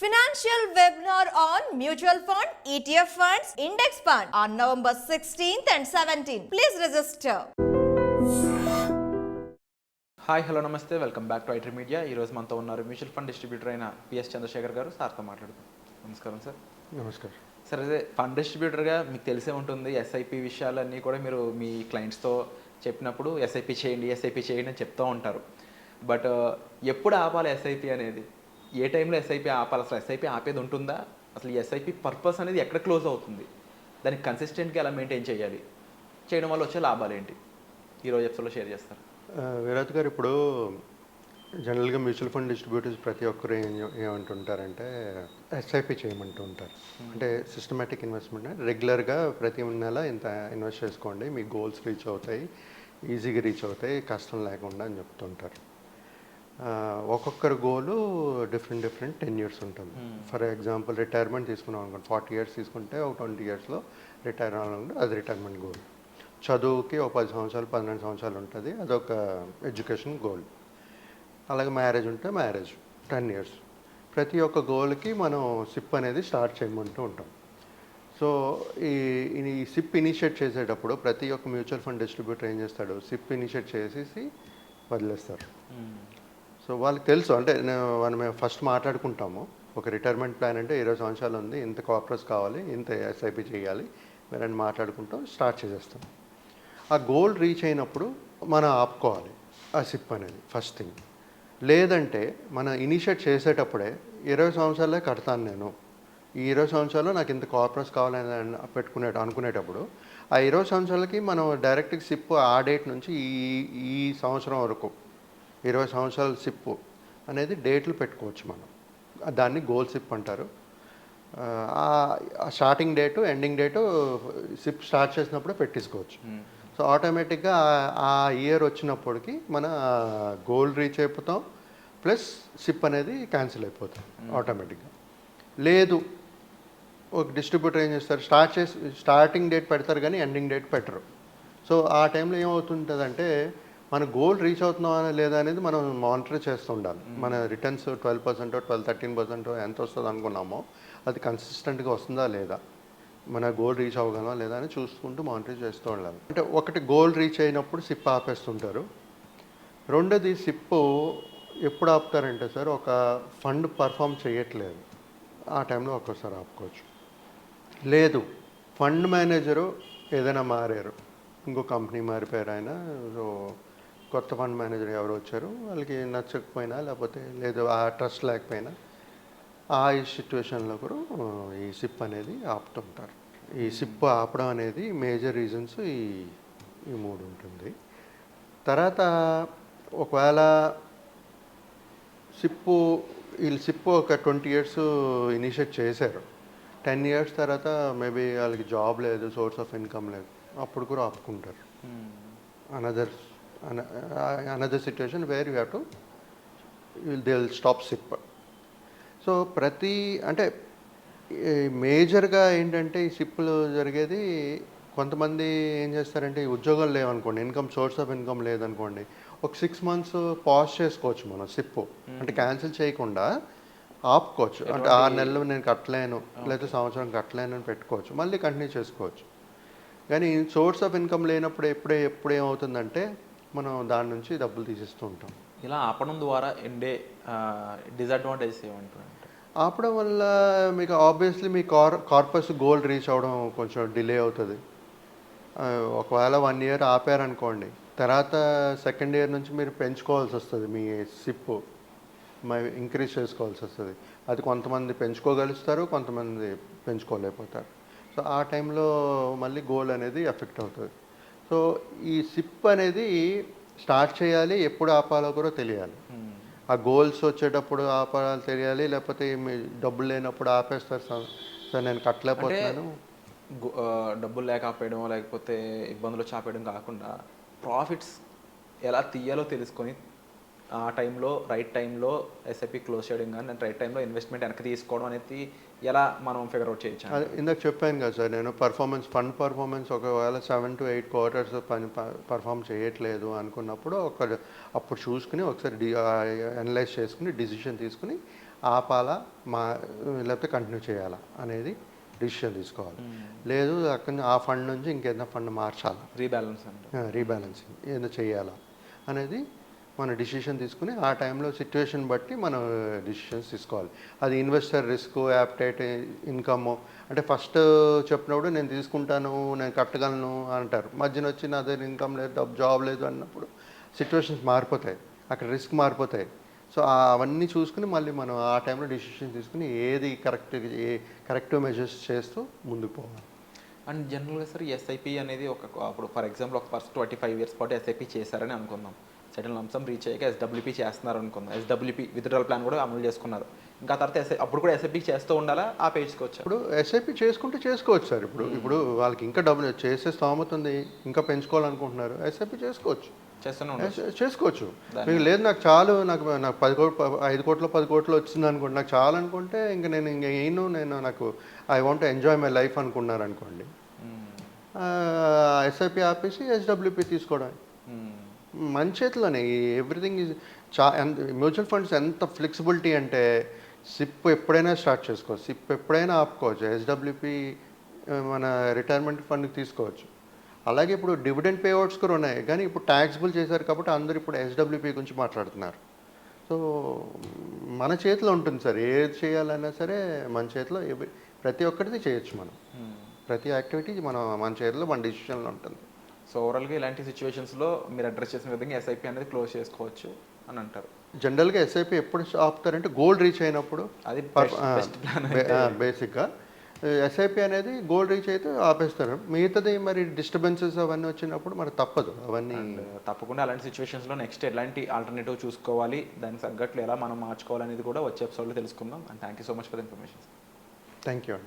Financial webinar on mutual fund, ETF funds, index fund on November 16th and 17th. Please register. Hi hello నమస్తే welcome back to iDream Media. ఈరోజు మనతో ఉన్నారు mutual fund distributor అయిన PS Chandrasekhar గారు. సార్తో మాట్లాడుతాం. నమస్కారం సార్. నమస్కారం సార్, అదే ఫండ్ డిస్ట్రిబ్యూటర్గా మీకు తెలిసే ఉంటుంది, ఎస్ఐపి విషయాలన్నీ కూడా మీరు మీ క్లయింట్స్తో చెప్పినప్పుడు ఎస్ఐపి చేయండి అని చెప్తూ ఉంటారు. బట్ ఎప్పుడు ఆపాలి ఎస్ఐపి అనేది, ఏ టైంలో ఎస్ఐపి ఆపాలి, అసలు ఎస్ఐపి ఆపేది ఉంటుందా, అసలు ఈ ఎస్ఐపి పర్పస్ అనేది ఎక్కడ క్లోజ్ అవుతుంది, దానికి కన్సిస్టెంట్గా ఎలా మెయింటైన్ చేయాలి, చేయడం వల్ల వచ్చే లాభాలు ఏంటి, ఈరోజు ఎపిసోడ్లో షేర్ చేస్తారు. విరాట్ గారు, ఇప్పుడు జనరల్గా మ్యూచువల్ ఫండ్ డిస్ట్రిబ్యూటర్స్ ప్రతి ఒక్కరు ఏమంటుంటారంటే ఎస్ఐపి చేయమంటూ ఉంటారు. అంటే సిస్టమేటిక్ ఇన్వెస్ట్మెంట్, రెగ్యులర్గా ప్రతి నెల ఇంత ఇన్వెస్ట్ చేసుకోండి, మీ గోల్స్ రీచ్ అవుతాయి, ఈజీగా రీచ్ అవుతాయి, కష్టం లేకుండా అని చెప్తుంటారు. ఒక్కొక్కరు గోలు డిఫరెంట్ 10 years ఉంటుంది. ఫర్ ఎగ్జాంపుల్ రిటైర్మెంట్ తీసుకున్నాం అనుకోండి, 40 years తీసుకుంటే ఒక 20 yearsలో రిటైర్ అవ్వాలంటే అది రిటైర్మెంట్ గోల్. చదువుకి ఒక 10 సంవత్సరాలు 12 సంవత్సరాలు ఉంటుంది, అదొక ఎడ్యుకేషన్ గోల్. అలాగే మ్యారేజ్ ఉంటే మ్యారేజ్ 10 years. ప్రతి ఒక్క గోల్కి మనం సిప్ అనేది స్టార్ట్ చేయమంటూ ఉంటాం. సో ఈ సిప్ ఇనిషియేట్ చేసేటప్పుడు ప్రతి ఒక్క మ్యూచువల్ ఫండ్ డిస్ట్రిబ్యూటర్ ఏం చేస్తాడు, సిప్ ఇనిషియేట్ చేసేసి వదిలేస్తారు. సో వాళ్ళకి తెలుసు, అంటే మనం ఫస్ట్ మాట్లాడుకుంటాము, ఒక రిటైర్మెంట్ ప్లాన్ అంటే 20 సంవత్సరాలు ఉంది, ఇంత కార్పొరేట్స్ కావాలి, ఇంత ఎస్ఐపి చేయాలి మీరని మాట్లాడుకుంటాం, స్టార్ట్ చేసేస్తాం. ఆ గోల్ రీచ్ అయినప్పుడు మనం ఆపుకోవాలి ఆ సిప్ అనేది ఫస్ట్ థింగ్. లేదంటే మనం ఇనిషియేట్ చేసేటప్పుడే 20 సంవత్సరాలే కడతాను నేను, ఈ 20 సంవత్సరాల్లో నాకు ఇంత కార్పొరేట్స్ కావాలని అనుకునేటప్పుడు ఆ 20 సంవత్సరాలకి మనం డైరెక్ట్గా సిప్ ఆ డేట్ నుంచి ఈ సంవత్సరం వరకు 20 సంవత్సరాల సిప్ అనేది డేట్లు పెట్టుకోవచ్చు మనం. దాన్ని గోల్ సిప్ అంటారు. Starting date ending date SIP start చేసినప్పుడే పెట్టేసుకోవచ్చు. సో ఆటోమేటిక్గా ఆ ఇయర్ వచ్చినప్పటికి మన గోల్ రీచ్ అయిపోతాం, ప్లస్ సిప్ అనేది క్యాన్సిల్ అయిపోతాం ఆటోమేటిక్గా. లేదు, ఒక డిస్ట్రిబ్యూటర్ ఏం చేస్తారు, స్టార్టింగ్ డేట్ పెడతారు కానీ ఎండింగ్ డేట్ పెట్టరు. సో ఆ టైంలో ఏమవుతుంటుందంటే మన గోల్ రీచ్ అవుతున్నామా లేదా అనేది మనం మానిటర్ చేస్తూ ఉండాలి. మన రిటర్న్స్ 12%, 13% ఎంత వస్తుంది అనుకున్నామో అది కన్సిస్టెంట్గా వస్తుందా లేదా, మన గోల్ రీచ్ అవ్వగలమా లేదా అని చూసుకుంటూ మానిటర్ చేస్తూ ఉండాలి. అంటే ఒకటి గోల్ రీచ్ అయినప్పుడు సిప్ ఆపేస్తుంటారు. రెండోది సిప్ ఎప్పుడు ఆపుతారంటే సార్, ఒక ఫండ్ పర్ఫామ్ చేయట్లేదు ఆ టైంలో ఒక్కోసారి ఆపుకోవచ్చు. లేదు, ఫండ్ మేనేజరు ఏదైనా మారారు, ఇంకో కంపెనీ మారిపోయారు ఆయన, సో కొత్త ఫండ్ మేనేజర్ ఎవరు వచ్చారు, వాళ్ళకి నచ్చకపోయినా లేకపోతే లేదు ఆ ట్రస్ట్ లేకపోయినా ఆ సిచ్యువేషన్లో కూడా ఈ సిప్ అనేది ఆపుతుంటారు. ఈ సిప్ ఆపడం అనేది మేజర్ రీజన్స్ ఈ మూడు ఉంటుంది. తర్వాత ఒకవేళ వీళ్ళు సిప్ ఒక 20 years ఇనిషియేట్ చేశారు, 10 years తర్వాత మేబీ వాళ్ళకి జాబ్ లేదు, సోర్స్ ఆఫ్ ఇన్కమ్ లేదు, అప్పుడు కూడా ఆపుకుంటారు. Another situation where you have to they will stop SIP. So అంటే మేజర్గా ఏంటంటే ఈ సిప్లు జరిగేది, కొంతమంది ఏం చేస్తారంటే ఈ ఉద్యోగాలు లేవనుకోండి, సోర్స్ ఆఫ్ ఇన్కమ్ లేదనుకోండి, ఒక 6 months పాజ్ చేసుకోవచ్చు మనం సిప్. అంటే క్యాన్సిల్ చేయకుండా ఆపుకోవచ్చు. అంటే 6 నెలలు నేను కట్టలేను లేదా సంవత్సరం కట్టలేను అని పెట్టుకోవచ్చు, మళ్ళీ కంటిన్యూ చేసుకోవచ్చు. కానీ సోర్స్ ఆఫ్ ఇన్కమ్ లేనప్పుడు ఎప్పుడేమవుతుందంటే మనం దాని నుంచి డబ్బులు తీసేస్తూ ఉంటాం. ఇలా ఆపడం ద్వారా ఎండే డిసడ్వాంటేజెస్ ఏమంటారు? ఆపడం వల్ల మీకు ఆబ్వియస్లీ మీ కార్పస్ గోల్ రీచ్ అవ్వడం కొంచెం డిలే అవుతుంది. ఒకవేళ 1 year ఆపారనుకోండి, తర్వాత సెకండ్ ఇయర్ నుంచి మీరు పెంచుకోవాల్సి వస్తుంది, మీ సిప్ ఇంక్రీజ్ చేసుకోవాల్సి వస్తుంది. అది కొంతమంది పెంచుకోగలుగుతారు, కొంతమంది పెంచుకోలేకపోతారు. సో ఆ టైంలో మళ్ళీ గోల్ అనేది ఎఫెక్ట్ అవుతుంది. సో ఈ సిప్ అనేది స్టార్ట్ చేయాలి, ఎప్పుడు ఆపాలో కూడా తెలియాలి. ఆ గోల్స్ వచ్చేటప్పుడు ఆపాలో తెలియాలి, లేకపోతే మీ డబ్బులు లేనప్పుడు ఆపేస్తారు సార్ నేను కట్టలేకపోతున్నాను. డబ్బులు లేక ఆపేయడం, లేకపోతే ఇబ్బందులు వచ్చి ఆపేయడం కాకుండా ప్రాఫిట్స్ ఎలా తీయాలో తెలుసుకొని ఆ టైంలో రైట్ టైంలో ఎస్ఐపి క్లోజ్ చేయడం కానీ రైట్ టైంలో ఇన్వెస్ట్మెంట్ వెనక్కి తీసుకోవడం అనేది ఎలా మనం ఫిగర్ అవుట్ చేయొచ్చు? ఇందాక చెప్పాను కదా సార్, నేను ఫండ్ పర్ఫార్మెన్స్ ఒకవేళ 7 to 8 quarters పర్ఫామ్ చేయట్లేదు అనుకున్నప్పుడు అప్పుడు చూసుకుని ఒకసారి అనలైజ్ చేసుకుని డిసిషన్ తీసుకుని ఆపాలా లేకపోతే కంటిన్యూ చేయాలా అనేది డిసిషన్ తీసుకోవాలి. లేదు అక్కడ ఆ ఫండ్ నుంచి ఇంకేదైనా ఫండ్ మార్చాలా, రీబ్యాలెన్సింగ్ ఏదైనా చేయాలా అనేది మన డిసిషన్ తీసుకుని ఆ టైంలో సిచ్యువేషన్ బట్టి మనం డిసిషన్స్ తీసుకోవాలి. అది ఇన్వెస్టర్ రిస్క్, యాప్టైట్, ఇన్కమ్. అంటే ఫస్ట్ చెప్పినప్పుడు నేను తీసుకుంటాను, నేను కట్టగలను అంటారు. మధ్యన వచ్చి నా దగ్గర ఇన్కమ్ లేదు, జాబ్ లేదు అన్నప్పుడు సిచ్యువేషన్స్ మారిపోతాయి, అక్కడ రిస్క్ మారిపోతాయి. సో అవన్నీ చూసుకుని మళ్ళీ మనం ఆ టైంలో డిసిషన్ తీసుకుని ఏది కరెక్టివ్ మెజర్స్ చేస్తూ ముందుకు పోవాలి. అండ్ జనరల్గా సార్ ఎస్ఐపి అనేది అప్పుడు ఫర్ ఎగ్జాంపుల్ ఒక ఫస్ట్ 25 years పాటు ఎస్ఐపి చేశారని అనుకుందాం. సెటిల్ లంసం రీచ్ అయ్యాక ఎస్డబ్ల్యూపీ చేస్తున్నారు అనుకుందాం. ఎస్డబ్ల్యూపీ విత్డ్రాల్ ప్లాన్ కూడా అమలు చేసుకున్నారు. ఇంకా తర్వాత అప్పుడు కూడా ఎస్ఐపి చేస్తూ ఉండాలా, ఆ పేజ్కి ఇప్పుడు ఎస్ఐపి చేసుకుంటే చేసుకోవచ్చు సార్. ఇప్పుడు వాళ్ళకి ఇంకా డబ్బులు చేసే స్తోమత ఉంది, ఇంకా పెంచుకోవాలనుకుంటున్నారు, ఎస్ఐపి చేసుకోవచ్చు. మీకు లేదు నాకు చాలు, నాకు 10 కోట్లు 5 కోట్లు 10 కోట్లు వచ్చింది అనుకోండి, నాకు చాలు అనుకుంటే ఇంకా నేను నాకు I want enjoy my life అనుకున్నారు అనుకోండి, ఎస్ఐపి ఆపేసి ఎస్డబ్ల్యూపీ తీసుకోవడం మన చేతిలోనే. ఎవ్రీథింగ్ ఈజ్ మ్యూచువల్ ఫండ్స్ ఎంత ఫ్లెక్సిబిలిటీ అంటే సిప్ ఎప్పుడైనా స్టార్ట్ చేసుకోవచ్చు, సిప్ ఎప్పుడైనా ఆపుకోవచ్చు, ఎస్డబ్ల్యూపీ మన రిటైర్మెంట్ ఫండ్కి తీసుకోవచ్చు. అలాగే ఇప్పుడు డివిడెండ్ పేఅవుట్స్ కూడా ఉన్నాయి, కానీ ఇప్పుడు ట్యాక్సిబుల్ చేశారు కాబట్టి అందరూ ఇప్పుడు ఎస్డబ్ల్యూపీ గురించి మాట్లాడుతున్నారు. సో మన చేతిలో ఉంటుంది సార్, ఏది చేయాలన్నా సరే మన చేతిలో ప్రతి ఒక్కటిది చేయొచ్చు. మనం ప్రతి యాక్టివిటీ మన చేతిలో మన డిసిషన్లో ఉంటుంది. సో ఓవరాల్గా ఇలాంటి సిచ్యువేషన్స్లో మీరు అడ్రస్ చేసిన విధంగా ఎస్ఐపి అనేది క్లోజ్ చేసుకోవచ్చు అని అంటారు. జనరల్గా ఎస్ఐపి ఎప్పుడు ఆపుతారంటే గోల్డ్ రీచ్ అయినప్పుడు. అది బేసిక్గా ఎస్ఐపి అనేది గోల్డ్ రీచ్ అయితే ఆపేస్తారు. మిగతాది మరి డిస్టర్బెన్సెస్ అవన్నీ వచ్చినప్పుడు మరి తప్పదు అవన్నీ. తప్పకుండా అలాంటి సిచ్యువేషన్స్లో నెక్స్ట్ ఎలాంటి ఆల్టర్నేటివ్ చూసుకోవాలి, దానికి తగ్గట్లు ఎలా మనం మార్చుకోవాలనేది కూడా వచ్చే ఎపిసోడ్లో తెలుసుకుందాం. And thank you so much for the information. Thank you.